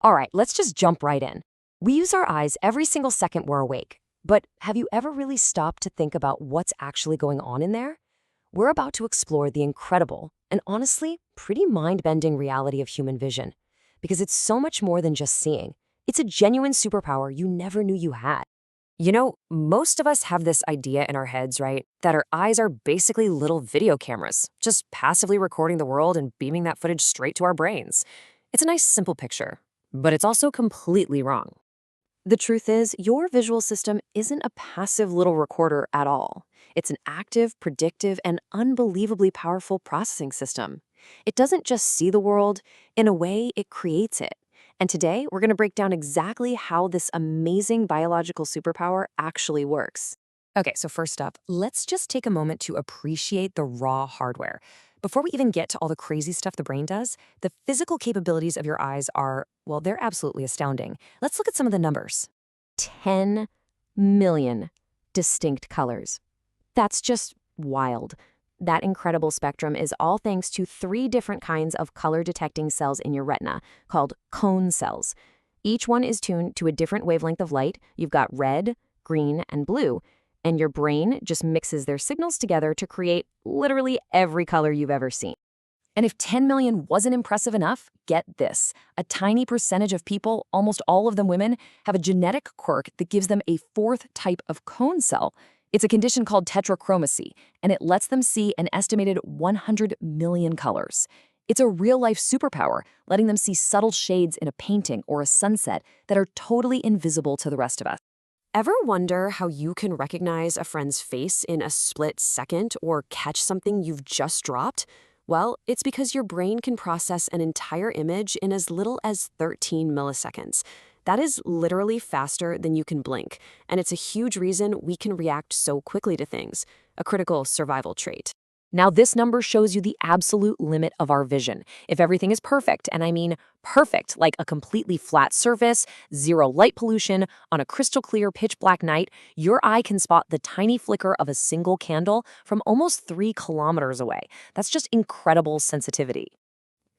All right, let's just jump right in. We use our eyes every single second we're awake. But have you ever really stopped to think about what's actually going on in there? We're about to explore the incredible and honestly pretty mind-bending reality of human vision. Because it's so much more than just seeing. It's a genuine superpower you never knew you had. You know, most of us have this idea in our heads, right? That our eyes are basically little video cameras, just passively recording the world and beaming that footage straight to our brains. It's a nice, simple picture, but it's also completely wrong. The truth is, your visual system isn't a passive little recorder at all. It's an active, predictive, and unbelievably powerful processing system. It doesn't just see the world, in a way, it creates it. And today, we're going to break down exactly how this amazing biological superpower actually works. Okay, so first up, let's just take a moment to appreciate the raw hardware. Before we even get to all the crazy stuff the brain does, the physical capabilities of your eyes are, well, they're absolutely astounding. Let's look at some of the numbers. 10 million distinct colors. That's just wild. That incredible spectrum is all thanks to 3 different kinds of color-detecting cells in your retina, called cone cells. Each one is tuned to a different wavelength of light. You've got red, green, and blue. And your brain just mixes their signals together to create literally every color you've ever seen. And if 10 million wasn't impressive enough, get this. A tiny percentage of people, almost all of them women, have a genetic quirk that gives them a 4th type of cone cell. It's a condition called tetrachromacy, and it lets them see an estimated 100 million colors. It's a real-life superpower, letting them see subtle shades in a painting or a sunset that are totally invisible to the rest of us. Ever wonder how you can recognize a friend's face in a split second or catch something you've just dropped? Well, it's because your brain can process an entire image in as little as 13 milliseconds. That is literally faster than you can blink, and it's a huge reason we can react so quickly to things, a critical survival trait. Now, this number shows you the absolute limit of our vision. If everything is perfect, and I mean perfect, like a completely flat surface, zero light pollution, on a crystal clear pitch black night, your eye can spot the tiny flicker of a single candle from almost 3 kilometers away. That's just incredible sensitivity.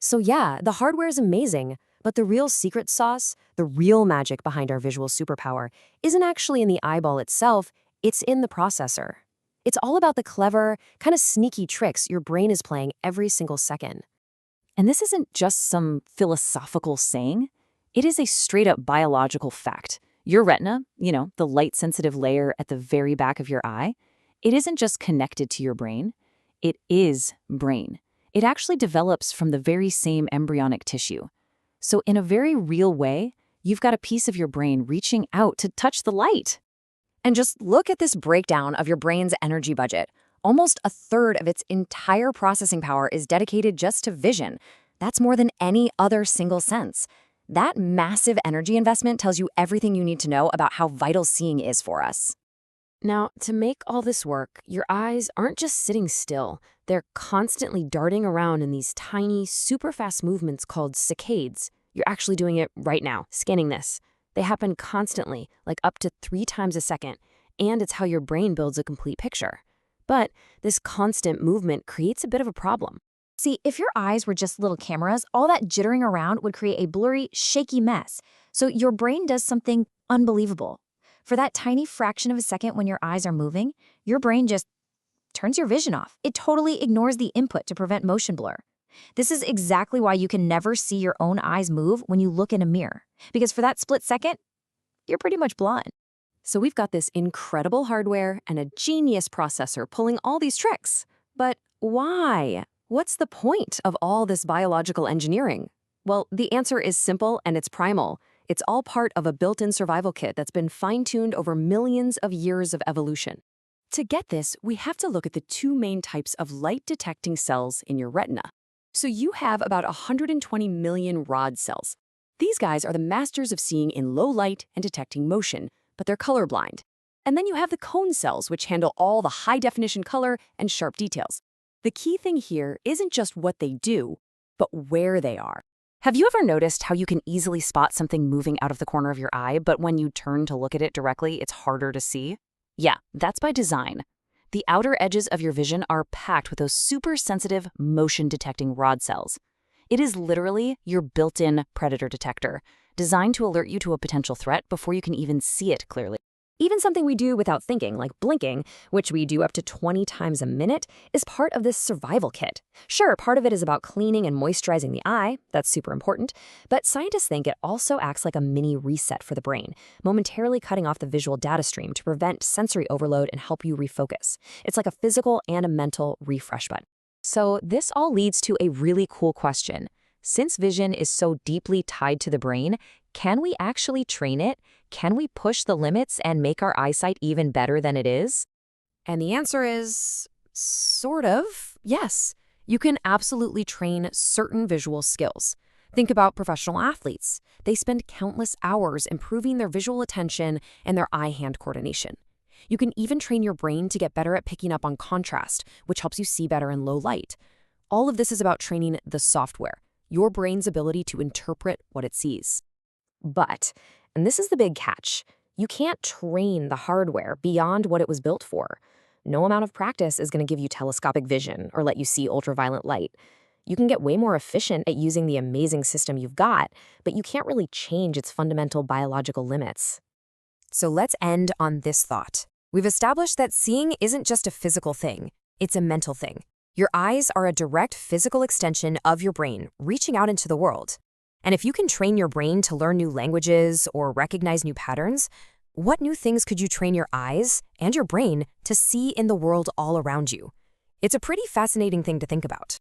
So yeah, the hardware is amazing, but the real secret sauce, the real magic behind our visual superpower, isn't actually in the eyeball itself, it's in the processor. It's all about the clever, kind of sneaky tricks your brain is playing every single second. And this isn't just some philosophical saying. It is a straight-up biological fact. Your retina, the light-sensitive layer at the very back of your eye, it isn't just connected to your brain. It is brain. It actually develops from the very same embryonic tissue. So in a very real way, you've got a piece of your brain reaching out to touch the light. And just look at this breakdown of your brain's energy budget. Almost a third of its entire processing power is dedicated just to vision. That's more than any other single sense. That massive energy investment tells you everything you need to know about how vital seeing is for us. Now, to make all this work, your eyes aren't just sitting still. They're constantly darting around in these tiny, super fast movements called saccades. You're actually doing it right now, scanning this. They happen constantly, like up to 3 times a second, and it's how your brain builds a complete picture. But this constant movement creates a bit of a problem. See, if your eyes were just little cameras, all that jittering around would create a blurry, shaky mess. So your brain does something unbelievable. For that tiny fraction of a second when your eyes are moving, your brain just turns your vision off. It totally ignores the input to prevent motion blur. This is exactly why you can never see your own eyes move when you look in a mirror. Because for that split second, you're pretty much blind. So we've got this incredible hardware and a genius processor pulling all these tricks. But why? What's the point of all this biological engineering? Well, the answer is simple and it's primal. It's all part of a built-in survival kit that's been fine-tuned over millions of years of evolution. To get this, we have to look at the 2 main types of light-detecting cells in your retina. So you have about 120 million rod cells. These guys are the masters of seeing in low light and detecting motion, but they're colorblind. And then you have the cone cells, which handle all the high-definition color and sharp details. The key thing here isn't just what they do, but where they are. Have you ever noticed how you can easily spot something moving out of the corner of your eye, but when you turn to look at it directly, it's harder to see? Yeah, that's by design. The outer edges of your vision are packed with those super sensitive motion detecting rod cells. It is literally your built-in predator detector, designed to alert you to a potential threat before you can even see it clearly. Even something we do without thinking, like blinking, which we do up to 20 times a minute, is part of this survival kit. Sure, part of it is about cleaning and moisturizing the eye, that's super important, but scientists think it also acts like a mini reset for the brain, momentarily cutting off the visual data stream to prevent sensory overload and help you refocus. It's like a physical and a mental refresh button. So this all leads to a really cool question. Since vision is so deeply tied to the brain, can we actually train it? Can we push the limits and make our eyesight even better than it is? And the answer is sort of, yes. You can absolutely train certain visual skills. Think about professional athletes. They spend countless hours improving their visual attention and their eye-hand coordination. You can even train your brain to get better at picking up on contrast, which helps you see better in low light. All of this is about training the software, your brain's ability to interpret what it sees. But, and this is the big catch, you can't train the hardware beyond what it was built for. No amount of practice is going to give you telescopic vision or let you see ultraviolet light. You can get way more efficient at using the amazing system you've got, but you can't really change its fundamental biological limits. So let's end on this thought. We've established that seeing isn't just a physical thing, it's a mental thing. Your eyes are a direct physical extension of your brain, reaching out into the world. And if you can train your brain to learn new languages or recognize new patterns, what new things could you train your eyes and your brain to see in the world all around you? It's a pretty fascinating thing to think about.